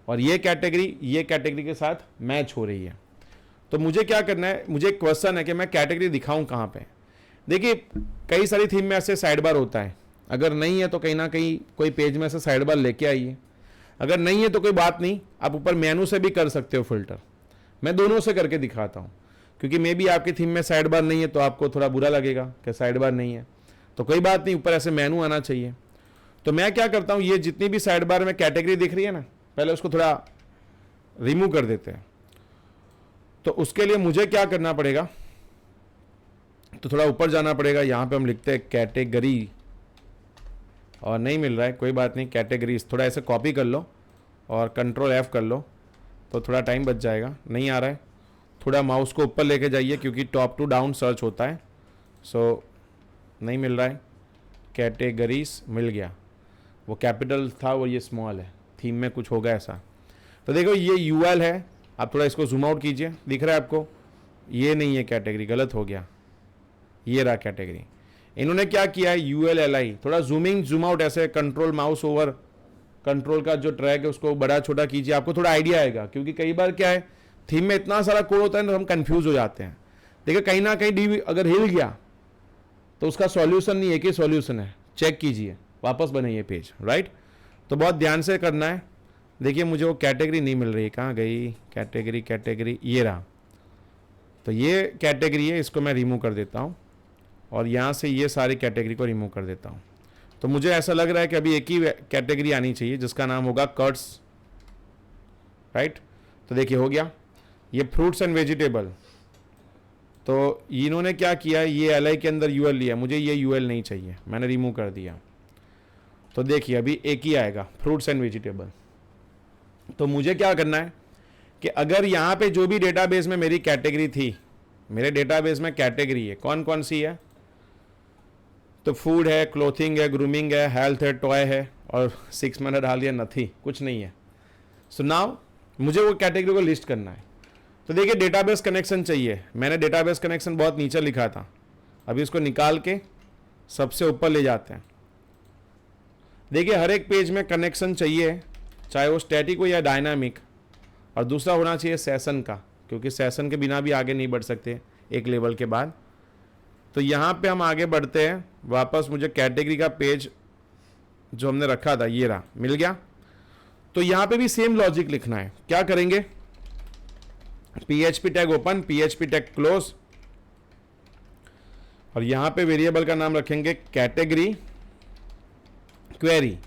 और ये कैटेगरी के साथ मैच हो रही है। तो मुझे क्या करना है, मुझे एक क्वेश्चन है कि मैं कैटेगरी दिखाऊं कहाँ पे। देखिए कई सारी थीम में ऐसे साइड बार होता है अगर नहीं है तो कहीं ना कहीं कोई पेज में से साइड बार लेके आइए। अगर नहीं है तो कोई बात नहीं, आप ऊपर मेनू से भी कर सकते हो फिल्टर। मैं दोनों से करके दिखाता हूँ, क्योंकि मे बी आपकी थीम में साइड बार नहीं है तो आपको थोड़ा बुरा लगेगा कि साइड बार नहीं है, तो कोई बात नहीं, ऊपर ऐसे मेनू आना चाहिए। तो मैं क्या करता हूँ, ये जितनी भी साइड बार में कैटेगरी दिख रही है ना, पहले उसको थोड़ा रिमूव कर देते हैं। तो उसके लिए मुझे क्या करना पड़ेगा, तो थोड़ा ऊपर जाना पड़ेगा। यहाँ पे हम लिखते हैं कैटेगरी, और नहीं मिल रहा है, कोई बात नहीं, कैटेगरीज थोड़ा ऐसे कॉपी कर लो और कंट्रोल F कर लो, तो थोड़ा टाइम बच जाएगा। नहीं आ रहा है, थोड़ा माउस को ऊपर लेके जाइए, क्योंकि टॉप टू डाउन सर्च होता है। सो नहीं मिल रहा है, कैटेगरीज मिल गया, वो कैपिटल था वो ये स्मॉल है, थीम में कुछ होगा ऐसा। तो देखो ये UL है, आप थोड़ा इसको जूम आउट कीजिए, दिख रहा है आपको, ये नहीं है कैटेगरी, गलत हो गया, ये रहा कैटेगरी। इन्होंने क्या किया है, ULLI, थोड़ा जूमिंग जूम आउट ऐसे, कंट्रोल माउस ओवर कंट्रोल का जो ट्रैक है उसको बड़ा छोटा कीजिए, आपको थोड़ा आइडिया आएगा। क्योंकि कई बार क्या है, थीम में इतना सारा कोड होता है ना, हम कंफ्यूज हो जाते हैं। देखिए कहीं ना कहीं डी अगर हिल गया तो उसका सॉल्यूशन नहीं, एक ही सॉल्यूशन है, चेक कीजिए, वापस बनाइए पेज, राइट। तो बहुत ध्यान से करना है। देखिए मुझे वो कैटेगरी नहीं मिल रही, कहाँ गई कैटेगरी, कैटेगरी ये रहा, तो ये कैटेगरी है, इसको मैं रिमूव कर देता हूँ और यहाँ से ये सारी कैटेगरी को रिमूव कर देता हूँ। तो मुझे ऐसा लग रहा है कि अभी एक ही कैटेगरी आनी चाहिए जिसका नाम होगा कट्स, राइट। तो देखिए हो गया, ये फ्रूट्स एंड वेजिटेबल। तो इन्होंने क्या किया, ये LI के अंदर UL लिया, मुझे ये UL नहीं चाहिए, मैंने रिमूव कर दिया। तो देखिए अभी एक ही आएगा, फ्रूट्स एंड वेजिटेबल। तो मुझे क्या करना है कि अगर यहाँ पे जो भी डेटाबेस में मेरी कैटेगरी थी, मेरे डेटाबेस में कैटेगरी है, कौन कौन सी है, तो फूड है, क्लोथिंग है, ग्रूमिंग है, हेल्थ है, टॉय है, और 6 मैंने डाल दिया नथी, कुछ नहीं है। सो नाउ मुझे वो कैटेगरी को लिस्ट करना है। तो देखिए डेटाबेस कनेक्शन चाहिए, मैंने डेटाबेस कनेक्शन बहुत नीचे लिखा था, अभी इसको निकाल के सबसे ऊपर ले जाते हैं। देखिए हर एक पेज में कनेक्शन चाहिए, चाहे वो स्टैटिक हो या डायनामिक, और दूसरा होना चाहिए सेशन का, क्योंकि सेशन के बिना भी आगे नहीं बढ़ सकते एक लेवल के बाद। तो यहाँ पे हम आगे बढ़ते हैं वापस, मुझे कैटेगरी का पेज जो हमने रखा था ये रहा, मिल गया। तो यहाँ पे भी सेम लॉजिक लिखना है, क्या करेंगे, PHP tag open, PHP tag close, और यहाँ पे वेरिएबल का नाम रखेंगे कैटेगरी क्वेरी,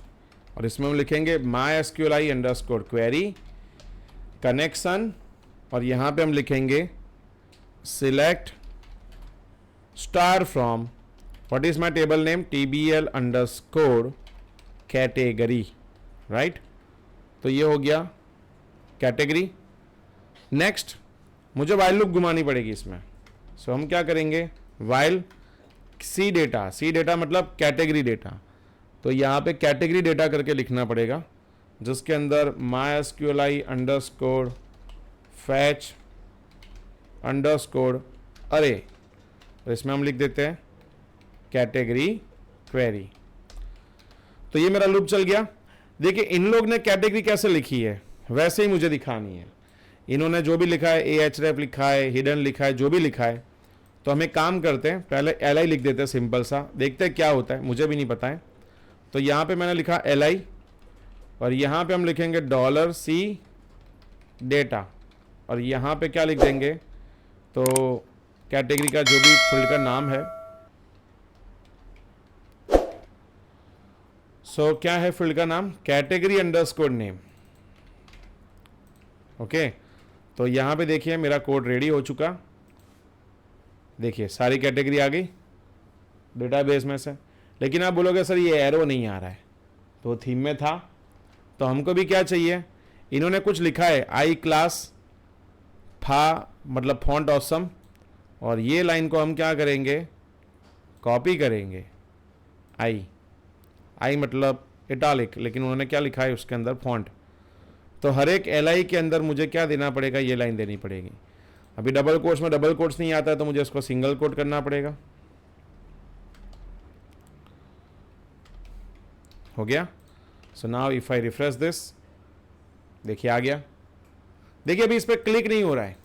और इसमें हम लिखेंगे MySQLi_query कनेक्शन, और यहाँ पे हम लिखेंगे select star from what is my table name TBL_कैटेगरी, राइट। तो ये हो गया कैटेगरी। नेक्स्ट मुझे वाइल लूप घुमानी पड़ेगी इसमें। सो हम क्या करेंगे, वाइल सी डेटा मतलब कैटेगरी डेटा। तो यहाँ पे कैटेगरी डेटा करके लिखना पड़ेगा, जिसके अंदर MySQLi_fetch_array, तो इसमें हम लिख देते हैं कैटेगरी क्वेरी। तो ये मेरा लूप चल गया। देखिए इन लोग ने कैटेगरी कैसे लिखी है वैसे ही मुझे दिखानी है। इन्होंने जो भी लिखा है, ahref लिखा है, हिडन लिखा है, जो भी लिखा है, तो हम एक काम करते हैं, पहले LI लिख देते हैं सिंपल सा, देखते हैं क्या होता है, मुझे भी नहीं पता है। तो यहाँ पे मैंने लिखा LI, और यहाँ पे हम लिखेंगे $C डेटा, और यहाँ पे क्या लिख देंगे, तो कैटेगरी का जो भी फील्ड का नाम है। सो क्या है फील्ड का नाम, कैटेगरी_नेम, ओके। तो यहाँ पे देखिए मेरा कोड रेडी हो चुका, देखिए सारी कैटेगरी आ गई डेटाबेस में से। लेकिन आप बोलोगे सर ये एरो नहीं आ रहा है, तो थीम में था, तो हमको भी क्या चाहिए, इन्होंने कुछ लिखा है आई क्लास फा मतलब फॉन्ट ऑसम, और ये लाइन को हम क्या करेंगे, कॉपी करेंगे, आई मतलब इटालिक, लेकिन उन्होंने क्या लिखा है उसके अंदर फॉन्ट। तो हर एक LI के अंदर मुझे क्या देना पड़ेगा, ये लाइन देनी पड़ेगी। अभी डबल कोट्स में डबल कोट्स नहीं आता है, तो मुझे इसको सिंगल कोट करना पड़ेगा। हो गया। So now if I refresh this, देखिए आ गया। देखिए अभी इस पर क्लिक नहीं हो रहा है,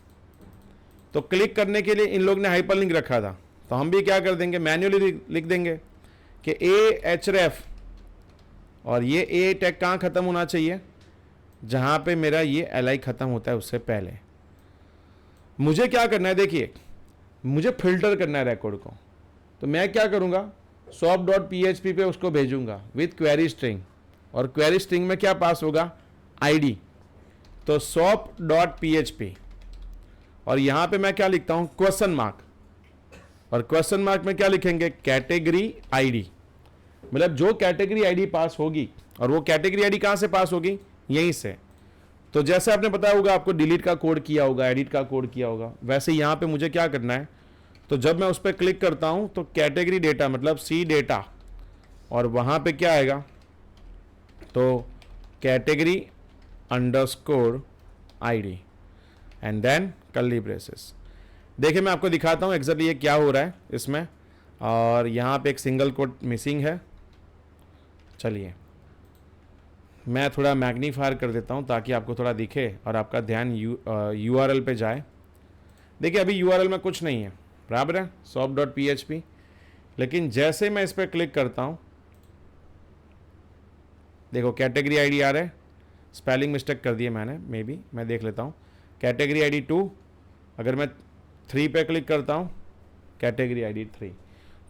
तो क्लिक करने के लिए इन लोग ने हाइपरलिंक रखा था, तो हम भी क्या कर देंगे, मैन्युअली लिख देंगे कि ए एच रेफ और ये ए टैग कहाँ ख़त्म होना चाहिए, जहाँ पे मेरा ये एल आई ख़त्म होता है उससे पहले। मुझे क्या करना है, देखिए मुझे फिल्टर करना है रिकॉर्ड को, तो मैं क्या करूँगा, swap.php पे उसको भेजूंगा विथ क्वेरी स्ट्रिंग, और क्वेरी स्ट्रिंग में क्या पास होगा, आईडी। तो swap.php और यहाँ पे मैं क्या लिखता हूँ, क्वेश्चन मार्क, और क्वेश्चन मार्क में क्या लिखेंगे, कैटेगरी आईडी। मतलब जो कैटेगरी आईडी पास होगी, और वो कैटेगरी आईडी कहाँ से पास होगी, यहीं से। तो जैसे आपने बताया होगा, आपको डिलीट का कोड किया होगा, एडिट का कोड किया होगा, वैसे यहाँ पे मुझे क्या करना है, तो जब मैं उस पर क्लिक करता हूँ तो कैटेगरी डेटा मतलब सी डेटा, और वहाँ पे क्या आएगा, तो category underscore ID and then curly braces. देखिए मैं आपको दिखाता हूँ एग्जैक्टली ये क्या हो रहा है इसमें, और यहाँ पे एक सिंगल कोट मिसिंग है। चलिए मैं थोड़ा मैग्नीफायर कर देता हूँ ताकि आपको थोड़ा दिखे और आपका ध्यान यूआरएल पे जाए। देखिए अभी यूआरएल में कुछ नहीं है, बराबर है, swap.php, लेकिन जैसे मैं इस पर क्लिक करता हूँ, देखो कैटेगरी आईडी आ रहा है, स्पेलिंग मिस्टेक कर दिए मैंने, मे बी मैं देख लेता हूँ, कैटेगरी आईडी 2, अगर मैं 3 पे क्लिक करता हूँ, कैटेगरी आईडी 3।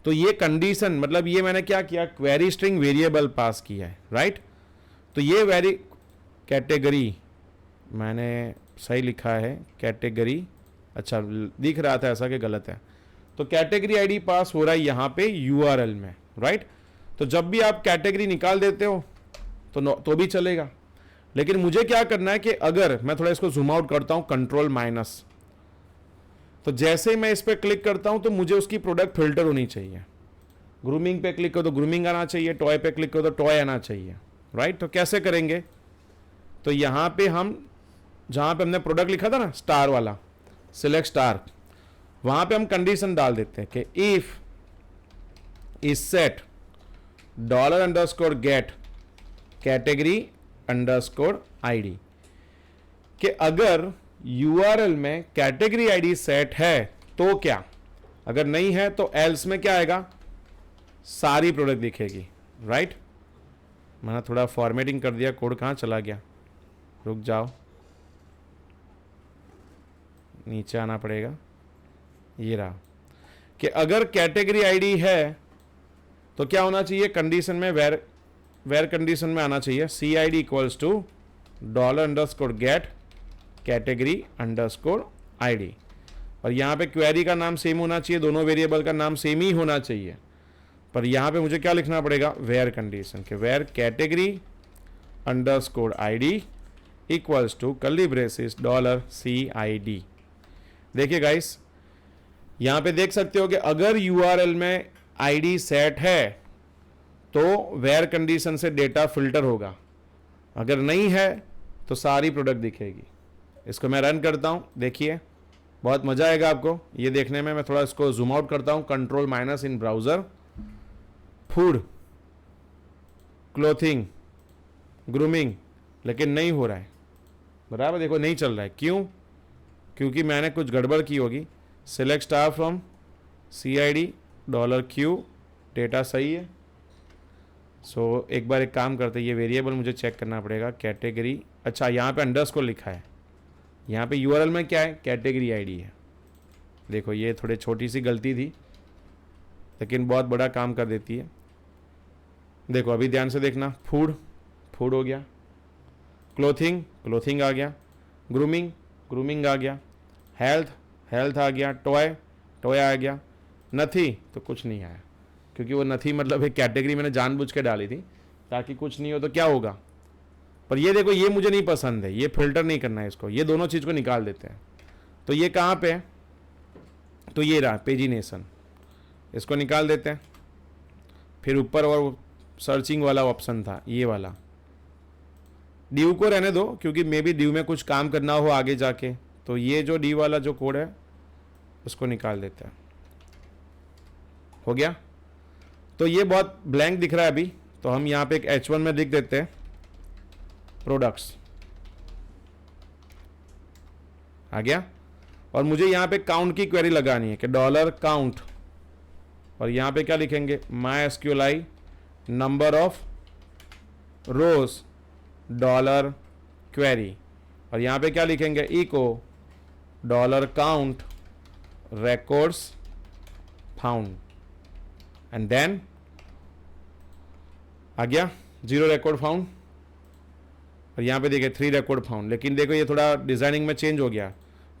तो ये कंडीशन मतलब ये मैंने क्या किया, क्वेरी स्ट्रिंग वेरिएबल पास किया है, राइट। तो ये कैटेगरी मैंने सही लिखा है, कैटेगरी, अच्छा दिख रहा था ऐसा कि गलत है। तो कैटेगरी आईडी पास हो रहा है यहाँ पे यूआरएल में, राइट। तो जब भी आप कैटेगरी निकाल देते हो तो भी चलेगा, लेकिन मुझे क्या करना है कि अगर मैं थोड़ा इसको जूम आउट करता हूँ, कंट्रोल माइनस, तो जैसे ही मैं इस पर क्लिक करता हूँ तो मुझे उसकी प्रोडक्ट फिल्टर होनी चाहिए। ग्रूमिंग पे क्लिक करो तो ग्रूमिंग आना चाहिए, टॉय पे क्लिक करो तो टॉय आना चाहिए, राइट। तो कैसे करेंगे, तो यहाँ पे हम जहाँ पे हमने प्रोडक्ट लिखा था ना स्टार वाला, सिलेक्ट स्टार, वहाँ पे हम कंडीशन डाल देते हैं कि if is set $_ category underscore ID, कि अगर यूआरएल में कैटेगरी आईडी सेट है तो क्या, अगर नहीं है तो एल्स में क्या आएगा, सारी प्रोडक्ट दिखेगी, राइट। मैंने थोड़ा फॉर्मेटिंग कर दिया, कोड कहाँ चला गया, रुक जाओ, नीचे आना पड़ेगा, ये रहा, कि अगर कैटेगरी आईडी है तो क्या होना चाहिए, कंडीशन में वेर कंडीशन में आना चाहिए, C I D equals to $_ category underscore ID, और यहाँ पे क्वेरी का नाम सेम होना चाहिए, दोनों वेरिएबल का नाम सेम ही होना चाहिए, पर यहाँ पे मुझे क्या लिखना पड़ेगा, वेर कंडीशन के where category underscore ID equals to curly braces $CID। देखिए गाइस यहाँ पे देख सकते हो कि अगर यूआरएल में आईडी सेट है तो वेर कंडीशन से डेटा फिल्टर होगा, अगर नहीं है तो सारी प्रोडक्ट दिखेगी। इसको मैं रन करता हूँ, देखिए बहुत मज़ा आएगा आपको ये देखने में। मैं थोड़ा इसको जूम आउट करता हूँ, कंट्रोल माइनस इन ब्राउज़र, फूड, क्लोथिंग, ग्रूमिंग, लेकिन नहीं हो रहा है, बराबर देखो नहीं चल रहा है, क्यों, क्योंकि मैंने कुछ गड़बड़ की होगी। Select star from CID $Q, data सही है। सो एक बार एक काम करते हैं, ये वेरिएबल मुझे चेक करना पड़ेगा, कैटेगरी, अच्छा यहाँ पे अंडरस्कोर लिखा है, यहाँ पे यूआरएल में क्या है, कैटेगरी आईडी है। देखो ये थोड़ी छोटी सी गलती थी लेकिन बहुत बड़ा काम कर देती है। देखो अभी ध्यान से देखना, फूड, फूड हो गया, क्लोथिंग, क्लोथिंग आ गया, ग्रूमिंग, ग्रूमिंग आ गया, हेल्थ, हेल्थ आ गया, टॉय, टॉय आ गया, नथी तो कुछ नहीं आया, क्योंकि वो नथी मतलब एक कैटेगरी मैंने जानबूझ के डाली थी ताकि कुछ नहीं हो तो क्या होगा। पर ये देखो ये मुझे नहीं पसंद है, ये फिल्टर नहीं करना है इसको, ये दोनों चीज़ को निकाल देते हैं। तो ये कहाँ पे है, तो ये रहा पेजिनेशन, इसको निकाल देते हैं। फिर ऊपर और सर्चिंग वाला ऑप्शन था ये वाला, ड्यू को रहने दो क्योंकि मे बी ड्यू में कुछ काम करना हो आगे जाके, तो ये जो डी वाला जो कोड है उसको निकाल देते हैं। हो गया। तो ये बहुत ब्लैंक दिख रहा है अभी, तो हम यहाँ पे एक H1 में लिख देते हैं प्रोडक्ट्स, आ गया। और मुझे यहाँ पे काउंट की क्वेरी लगानी है कि $count और यहाँ पे क्या लिखेंगे, MySQLi number of rows dollar query, और यहाँ पे क्या लिखेंगे, echo dollar count records found, and then आ गया 0 record found, और यहाँ पे देखिए 3 record found। लेकिन देखो ये थोड़ा डिजाइनिंग में चेंज हो गया,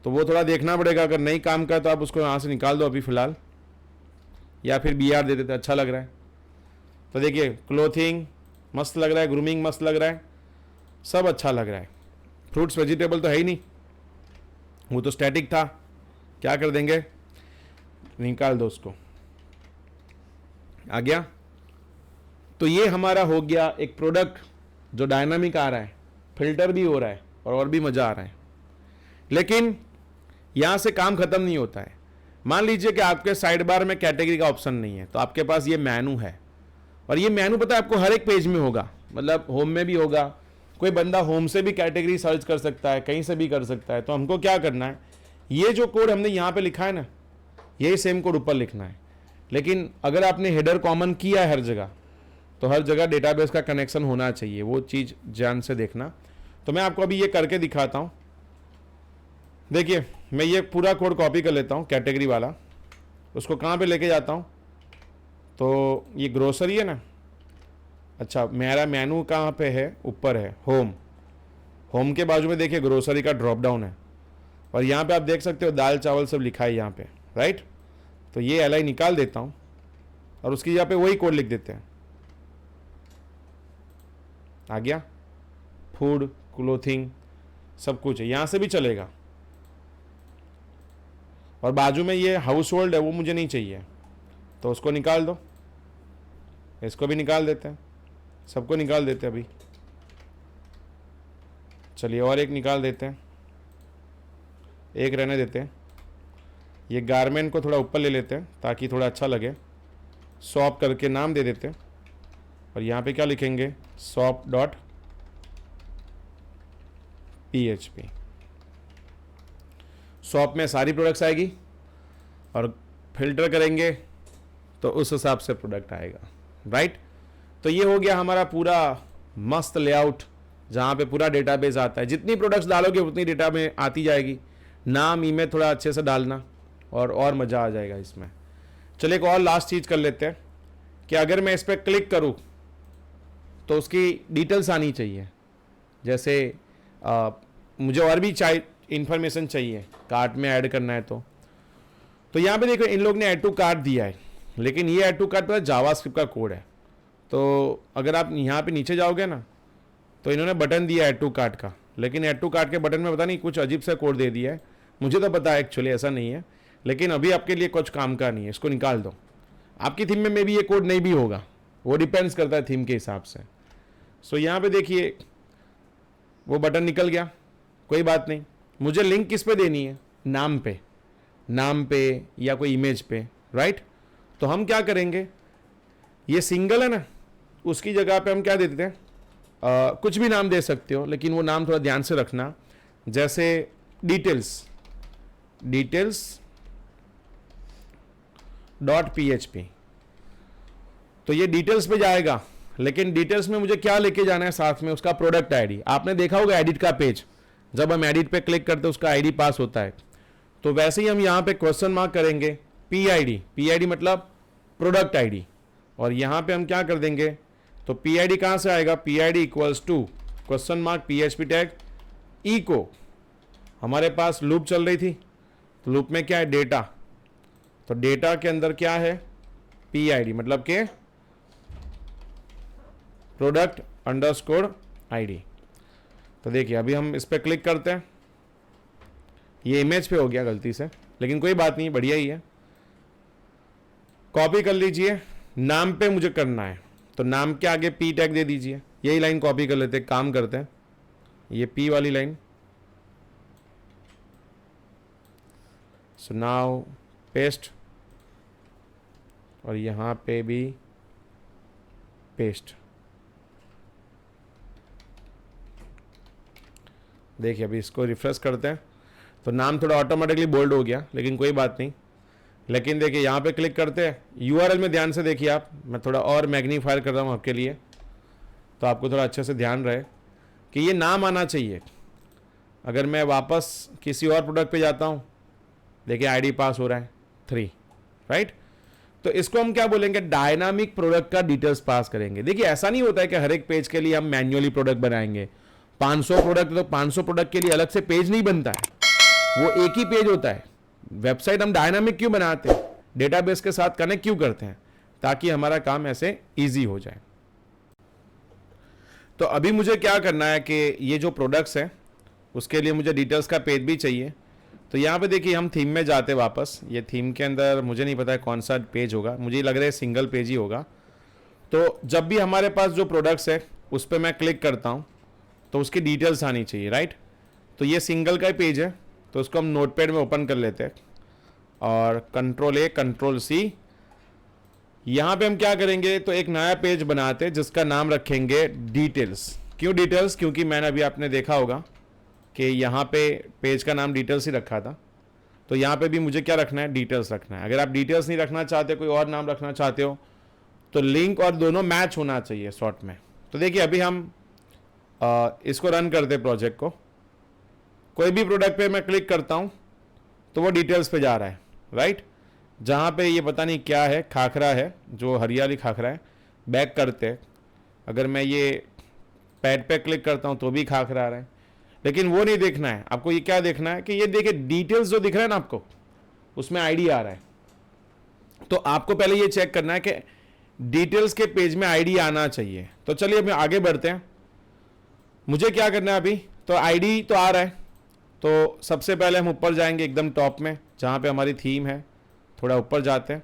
तो वो थोड़ा देखना पड़ेगा। अगर नहीं काम का तो आप उसको यहाँ से निकाल दो अभी फिलहाल, या फिर BR दे देते, अच्छा लग रहा है। तो देखिए क्लोथिंग मस्त लग रहा है, ग्रूमिंग मस्त लग रहा है, सब अच्छा लग रहा है। फ्रूट्स वेजिटेबल तो है ही नहीं, वो तो स्टैटिक था। क्या कर देंगे, निकाल दो उसको, आ गया। तो ये हमारा हो गया एक प्रोडक्ट जो डायनामिक आ रहा है, फिल्टर भी हो रहा है और भी मज़ा आ रहा है। लेकिन यहाँ से काम ख़त्म नहीं होता है। मान लीजिए कि आपके साइड बार में कैटेगरी का ऑप्शन नहीं है, तो आपके पास ये मेनू है, और ये मेनू पता है आपको हर एक पेज में होगा, मतलब होम में भी होगा। कोई बंदा होम से भी कैटेगरी सर्च कर सकता है, कहीं से भी कर सकता है। तो हमको क्या करना है, ये जो कोड हमने यहाँ पे लिखा है ना, यही सेम कोड ऊपर लिखना है। लेकिन अगर आपने हेडर कॉमन किया है हर जगह, तो हर जगह डेटाबेस का कनेक्शन होना चाहिए, वो चीज़ ध्यान से देखना। तो मैं आपको अभी ये करके दिखाता हूँ। देखिए मैं ये पूरा कोड कॉपी कर लेता हूँ, कैटेगरी वाला, उसको कहाँ पे लेके जाता हूँ। तो ये ग्रोसरी है ना, अच्छा मेरा मेनू कहाँ पे है, ऊपर है होम। होम के बाजू में देखिए ग्रोसरी का ड्रॉप डाउन है, और यहाँ पे आप देख सकते हो दाल चावल सब लिखा है यहाँ पे, राइट। तो ये LI निकाल देता हूँ और उसकी जगह पे वही कोड लिख देते हैं, आ गया। फूड क्लोथिंग सब कुछ है, यहाँ से भी चलेगा। और बाजू में ये हाउस होल्ड है, वो मुझे नहीं चाहिए, तो उसको निकाल दो। इसको भी निकाल देते हैं, सबको निकाल देते हैं अभी। चलिए और एक निकाल देते हैं, एक रहने देते हैं। ये गारमेंट को थोड़ा ऊपर ले लेते हैं ताकि थोड़ा अच्छा लगे। शॉप करके नाम दे देते हैं, और यहाँ पे क्या लिखेंगे, shop.php। शॉप में सारी प्रोडक्ट्स आएगी, और फिल्टर करेंगे तो उस हिसाब से प्रोडक्ट आएगा, राइट। तो ये हो गया हमारा पूरा मस्त लेआउट, जहाँ पे पूरा डेटाबेस आता है। जितनी प्रोडक्ट्स डालोगे उतनी डेटा में आती जाएगी। नाम ईमेल थोड़ा अच्छे से डालना, और मज़ा आ जाएगा इसमें। चलिए एक और लास्ट चीज़ कर लेते हैं कि अगर मैं इस पर क्लिक करूँ तो उसकी डिटेल्स आनी चाहिए। जैसे मुझे और भी इंफॉर्मेशन चाहिए, कार्ट में ऐड करना है तो यहाँ पे देखो इन लोग ने ऐड टू कार्ट दिया है, लेकिन ये ऐड टू कार्ट पर जावास्क्रिप्ट का कोड है। तो अगर आप यहाँ पे नीचे जाओगे ना, तो इन्होंने बटन दिया ऐड टू कार्ट का, लेकिन ऐड टू कार्ट के बटन में पता नहीं कुछ अजीब सा कोड दे दिया है। मुझे तो पता है एक्चुअली ऐसा नहीं है, लेकिन अभी आपके लिए कुछ काम का नहीं है, इसको निकाल दो। आपकी थीम में भी ये कोड नहीं भी होगा, वो डिपेंड्स करता है थीम के हिसाब से। सो यहाँ पे देखिए वो बटन निकल गया, कोई बात नहीं। मुझे लिंक किस पे देनी है, नाम पे या कोई इमेज पे, राइट। तो हम क्या करेंगे, ये सिंगल है ना, उसकी जगह पे हम क्या देते हैं, कुछ भी नाम दे सकते हो, लेकिन वो नाम थोड़ा ध्यान से रखना। जैसे डिटेल्स .php, तो ये डिटेल्स पे जाएगा, लेकिन डिटेल्स में मुझे क्या लेके जाना है साथ में, उसका प्रोडक्ट आईडी। आपने देखा होगा एडिट का पेज, जब हम एडिट पे क्लिक करते हैं उसका आईडी पास होता है। तो वैसे ही हम यहाँ पे क्वेश्चन मार्क करेंगे PID मतलब प्रोडक्ट आईडी, और यहाँ पे हम क्या कर देंगे, तो PID कहाँ से आएगा, PID equals to question mark PHP tag echo. हमारे पास लूप चल रही थी, तो लूप में क्या है, डेटा। तो डेटा के अंदर क्या है, PID मतलब के प्रोडक्ट अंडरस्कोर आईडी। तो देखिए अभी हम इस पर क्लिक करते हैं, ये इमेज पे हो गया गलती से, लेकिन कोई बात नहीं, बढ़िया ही है। कॉपी कर लीजिए, नाम पे मुझे करना है, तो नाम के आगे P टैग दे दीजिए। यही लाइन कॉपी कर लेते हैं, काम करते हैं, ये P वाली लाइन। सो नाउ पेस्ट, और यहाँ पे भी पेस्ट। देखिए अभी इसको रिफ्रेश करते हैं, तो नाम थोड़ा ऑटोमेटिकली बोल्ड हो गया, लेकिन कोई बात नहीं। लेकिन देखिए यहाँ पे क्लिक करते हैं, यूआरएल में ध्यान से देखिए आप, मैं थोड़ा और मैग्नीफायर कर रहा हूँ आपके लिए तो आपको थोड़ा अच्छे से ध्यान रहे कि ये नाम आना चाहिए। अगर मैं वापस किसी और प्रोडक्ट पे जाता हूँ, देखिए आईडी पास हो रहा है 3, राइट। तो इसको हम क्या बोलेंगे, डायनामिक प्रोडक्ट का डिटेल्स पास करेंगे। देखिए ऐसा नहीं होता है कि हर एक पेज के लिए हम मैन्युअली प्रोडक्ट बनाएंगे। 500 प्रोडक्ट तो 500 प्रोडक्ट के लिए अलग से पेज नहीं बनता है, वो एक ही पेज होता है। वेबसाइट हम डायनामिक क्यों बनाते हैं, डेटाबेस के साथ कनेक्ट क्यों करते हैं, ताकि हमारा काम ऐसे ईजी हो जाए। तो अभी मुझे क्या करना है कि ये जो प्रोडक्ट्स हैं उसके लिए मुझे डिटेल्स का पेज भी चाहिए। तो यहाँ पे देखिए हम थीम में जाते वापस, ये थीम के अंदर मुझे नहीं पता है कौन सा पेज होगा, मुझे लग रहा है सिंगल पेज ही होगा। तो जब भी हमारे पास जो प्रोडक्ट्स है उस पर मैं क्लिक करता हूँ तो उसकी डिटेल्स आनी चाहिए, राइट। तो ये सिंगल का ही पेज है, तो उसको हम नोटपैड में ओपन कर लेते हैं और Ctrl+A Ctrl+C। यहाँ पे हम क्या करेंगे, तो एक नया पेज बनाते हैं जिसका नाम रखेंगे डिटेल्स। क्यों डिटेल्स, क्योंकि मैंने अभी आपने देखा होगा कि यहाँ पे पेज का नाम डिटेल्स ही रखा था, तो यहाँ पे भी मुझे क्या रखना है, डिटेल्स रखना है। अगर आप डिटेल्स नहीं रखना चाहते, कोई और नाम रखना चाहते हो, तो लिंक और दोनों मैच होना चाहिए शॉर्ट में। तो देखिए अभी हम इसको रन करते प्रोजेक्ट को, कोई भी प्रोडक्ट पे मैं क्लिक करता हूँ तो वो डिटेल्स पे जा रहा है, राइट। जहाँ पे ये पता नहीं क्या है, खाखरा है, जो हरियाली खाखरा है। बैक करते हैं, अगर मैं ये पैड पे क्लिक करता हूँ तो भी खाखरा आ रहा है, लेकिन वो नहीं देखना है आपको। ये क्या देखना है कि ये देखिए डिटेल्स जो दिख रहा है ना आपको, उसमें आईडी आ रहा है। तो आपको पहले ये चेक करना है कि डिटेल्स के पेज में आईडी आना चाहिए। तो चलिए अब आगे बढ़ते हैं। मुझे क्या करना है अभी, तो आईडी तो आ रहा है, तो सबसे पहले हम ऊपर जाएंगे एकदम टॉप में जहाँ पे हमारी थीम है, थोड़ा ऊपर जाते हैं।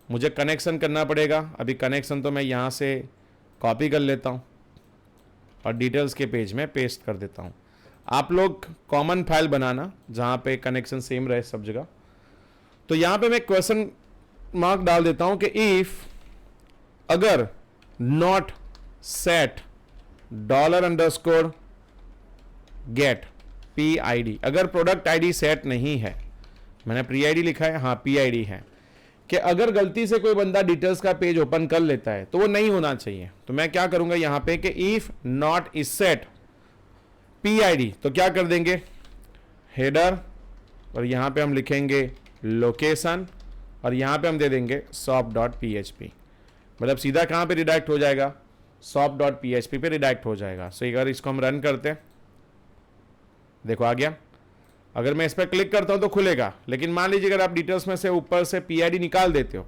मुझे कनेक्शन करना पड़ेगा, अभी कनेक्शन तो मैं यहाँ से कॉपी कर लेता हूँ और डिटेल्स के पेज में पेस्ट कर देता हूँ। आप लोग कॉमन फाइल बनाना जहाँ पे कनेक्शन सेम रहे सब जगह। तो यहाँ पे मैं क्वेश्चन मार्क डाल देता हूँ कि इफ अगर नॉट सेट $_get PID, अगर प्रोडक्ट आईडी सेट नहीं है, मैंने प्री आईडी लिखा है, हाँ PID है, कि अगर गलती से कोई बंदा डिटेल्स का पेज ओपन कर लेता है तो वो नहीं होना चाहिए। तो मैं क्या करूंगा यहाँ पे कि if not is set PID, तो क्या कर देंगे, हेडर, और यहाँ पे हम लिखेंगे लोकेशन, और यहाँ पे हम दे देंगे shop.php। मतलब सीधा कहाँ पे रिडायरेक्ट हो जाएगा, shop.php पे रिडायरेक्ट हो जाएगा। सो अगर इसको हम रन करते हैं, देखो आ गया। अगर मैं इस पर क्लिक करता हूं तो खुलेगा, लेकिन मान लीजिए अगर आप डिटेल्स में से ऊपर से PID निकाल देते हो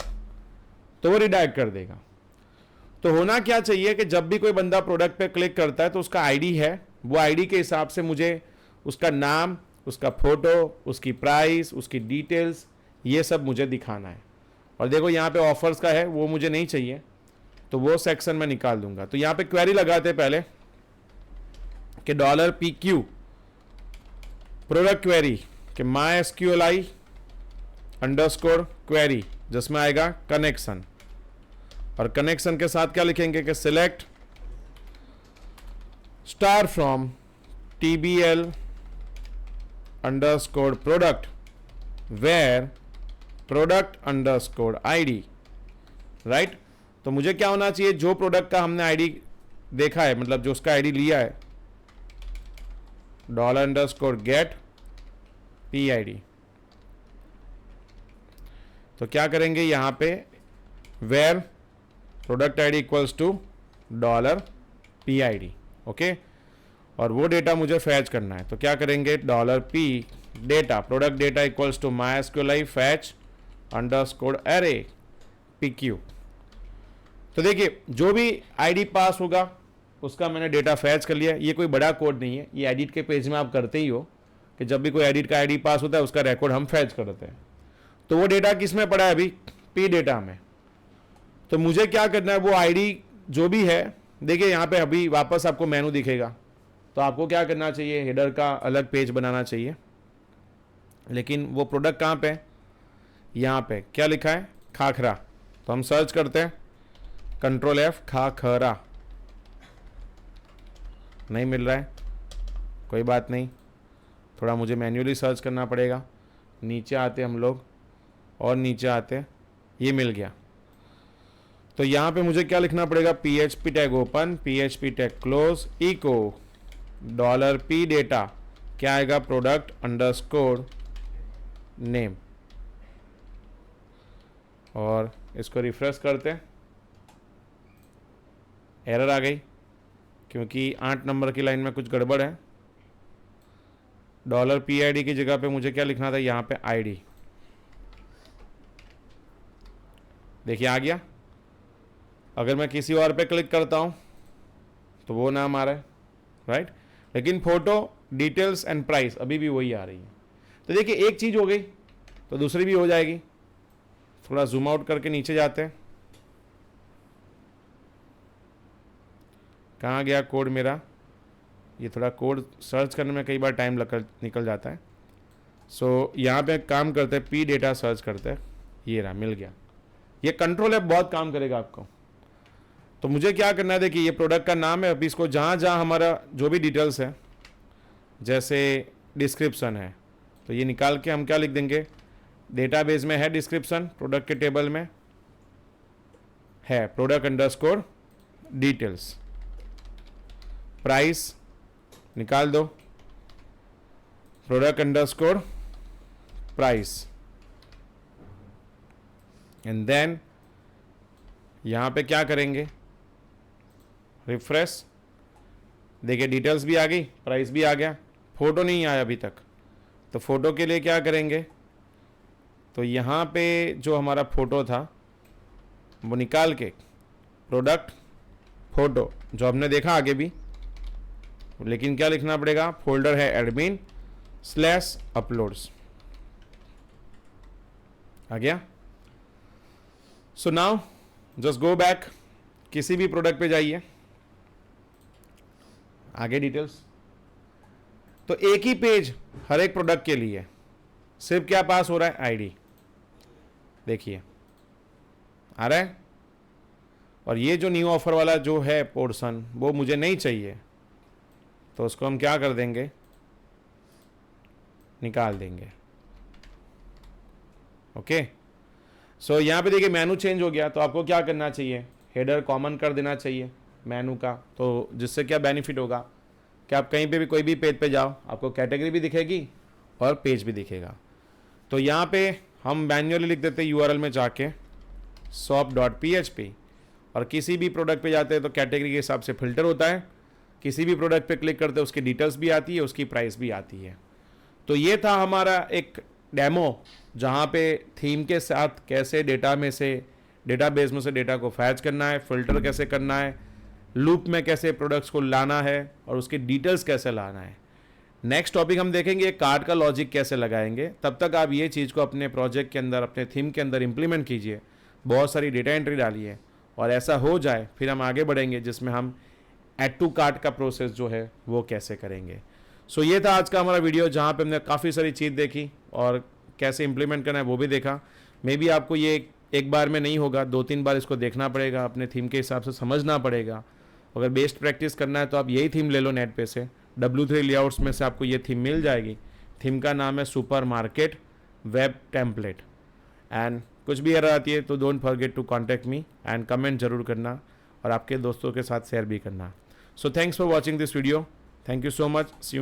तो वो रिडायरेक्ट कर देगा। तो होना क्या चाहिए कि जब भी कोई बंदा प्रोडक्ट पे क्लिक करता है तो उसका आईडी है, वो आईडी के हिसाब से मुझे उसका नाम, उसका फोटो, उसकी प्राइस, उसकी डिटेल्स, ये सब मुझे दिखाना है। और देखो यहाँ पे ऑफर्स का है, वो मुझे नहीं चाहिए, तो वो सेक्शन में निकाल दूंगा। तो यहाँ पे क्वेरी लगाते पहले कि $PQ प्रोडक्ट क्वेरी कि MySQLi _ क्वेरी, जिसमें आएगा कनेक्शन, और कनेक्शन के साथ क्या लिखेंगे कि select star from TBL _ product where product _ ID, right. तो मुझे क्या होना चाहिए, जो प्रोडक्ट का हमने आईडी देखा है, मतलब जो उसका आईडी लिया है, $_get PID। तो क्या करेंगे यहाँ पे, where product ID equals to $PID, okay. और वो डेटा मुझे फैच करना है, तो क्या करेंगे, $P data, product data equals to MySQLi fetch _ PQ। तो देखिए जो भी आईडी पास होगा उसका मैंने डेटा फैच कर लिया। ये कोई बड़ा कोड नहीं है, ये एडिट के पेज में आप करते ही हो कि जब भी कोई एडिट का आईडी पास होता है उसका रिकॉर्ड हम फैच करते हैं। तो वो डेटा किस में पड़ा है अभी, P डेटा में। तो मुझे क्या करना है, वो आईडी जो भी है, देखिए यहाँ पे अभी वापस आपको मेनू दिखेगा, तो आपको क्या करना चाहिए, हेडर का अलग पेज बनाना चाहिए। लेकिन वो प्रोडक्ट कहाँ पे है, यहाँ पे क्या लिखा है, खाखरा। तो हम सर्च करते हैं, Ctrl+F खाखरा, नहीं मिल रहा है, कोई बात नहीं, थोड़ा मुझे मैन्युअली सर्च करना पड़ेगा। नीचे आते हम लोग, और नीचे आते हैं, ये मिल गया। तो यहाँ पे मुझे क्या लिखना पड़ेगा, PHP tag open, PHP tag close, echo $p data, क्या आएगा, प्रोडक्ट अंडरस्कोर नेम, और इसको रिफ्रेश करते हैं। एरर आ गई क्योंकि 8 नंबर की लाइन में कुछ गड़बड़ है। $PID की जगह पे मुझे क्या लिखना था, यहाँ पे ID। देखिए आ गया। अगर मैं किसी और पे क्लिक करता हूँ तो वो नाम आ रहा है, राइट, लेकिन फोटो, डिटेल्स एंड प्राइस अभी भी वही आ रही है। तो देखिए एक चीज़ हो गई तो दूसरी भी हो जाएगी। थोड़ा जूम आउट करके नीचे जाते हैं। कहाँ गया कोड मेरा, ये थोड़ा कोड सर्च करने में कई बार टाइम निकल जाता है। सो यहाँ पे काम करते हैं, P डेटा सर्च करते हैं, ये रहा, मिल गया। ये कंट्रोल ऐप बहुत काम करेगा आपको। तो मुझे क्या करना है, देखिए ये प्रोडक्ट का नाम है। अभी इसको जहाँ जहाँ हमारा जो भी डिटेल्स है, जैसे डिस्क्रिप्शन है, तो ये निकाल के हम क्या लिख देंगे, डेटाबेस में है डिस्क्रिप्शन, प्रोडक्ट के टेबल में है प्रोडक्ट अंडरस्कोर डिटेल्स, प्राइस निकाल दो, product underscore price, and then यहाँ पे क्या करेंगे, रिफ्रेश। देखिए डिटेल्स भी आ गई, प्राइस भी आ गया, फोटो नहीं आया अभी तक। तो फोटो के लिए क्या करेंगे, तो यहाँ पे जो हमारा फोटो था वो निकाल के प्रोडक्ट फोटो, जो हमने देखा आगे भी, लेकिन क्या लिखना पड़ेगा, फोल्डर है एडमिन / अपलोड्स, आ गया। So now just go back, किसी भी प्रोडक्ट पे जाइए, आगे डिटेल्स। तो एक ही पेज हर एक प्रोडक्ट के लिए, सिर्फ क्या पास हो रहा है, ID, देखिए आ रहा है। और ये जो न्यू ऑफर वाला जो है पोर्शन, वो मुझे नहीं चाहिए, तो उसको हम क्या कर देंगे, निकाल देंगे। ओके, सो यहाँ पे देखिए मेनू चेंज हो गया। तो आपको क्या करना चाहिए, हेडर कॉमन कर देना चाहिए मेनू का। तो जिससे क्या बेनिफिट होगा कि आप कहीं पे भी कोई भी पेज पे जाओ, आपको कैटेगरी भी दिखेगी और पेज भी दिखेगा। तो यहाँ पे हम मैन्युअली लिख देते हैं URL में जाके shop.php, और किसी भी प्रोडक्ट पे जाते हैं तो कैटेगरी के हिसाब से फिल्टर होता है। किसी भी प्रोडक्ट पे क्लिक करते हैं उसकी डिटेल्स भी आती है, उसकी प्राइस भी आती है। तो ये था हमारा एक डेमो, जहाँ पे थीम के साथ कैसे डेटाबेस में से डेटा को फैच करना है, फिल्टर कैसे करना है, लूप में कैसे प्रोडक्ट्स को लाना है और उसकी डिटेल्स कैसे लाना है। नेक्स्ट टॉपिक हम देखेंगे कार्ड का लॉजिक कैसे लगाएंगे। तब तक आप ये चीज़ को अपने प्रोजेक्ट के अंदर, अपने थीम के अंदर इंप्लीमेंट कीजिए, बहुत सारी डेटा एंट्री डालिए, और ऐसा हो जाए फिर हम आगे बढ़ेंगे जिसमें हम ऐड टू कार्ट का प्रोसेस जो है वो कैसे करेंगे। सो ये था आज का हमारा वीडियो, जहाँ पे हमने काफ़ी सारी चीज़ देखी और कैसे इंप्लीमेंट करना है वो भी देखा। मे बी आपको ये एक बार में नहीं होगा, 2-3 बार इसको देखना पड़ेगा, अपने थीम के हिसाब से समझना पड़ेगा। अगर बेस्ट प्रैक्टिस करना है तो आप यही थीम ले लो नेट पे से, W3 लेआउट्स में से आपको ये थीम मिल जाएगी। थीम का नाम है सुपरमार्केट वेब टेम्पलेट। एंड कुछ भी एरर आती है तो don't forget to contact me and comment जरूर करना, और आपके दोस्तों के साथ शेयर भी करना। So thanks for watching this video, thank you so much.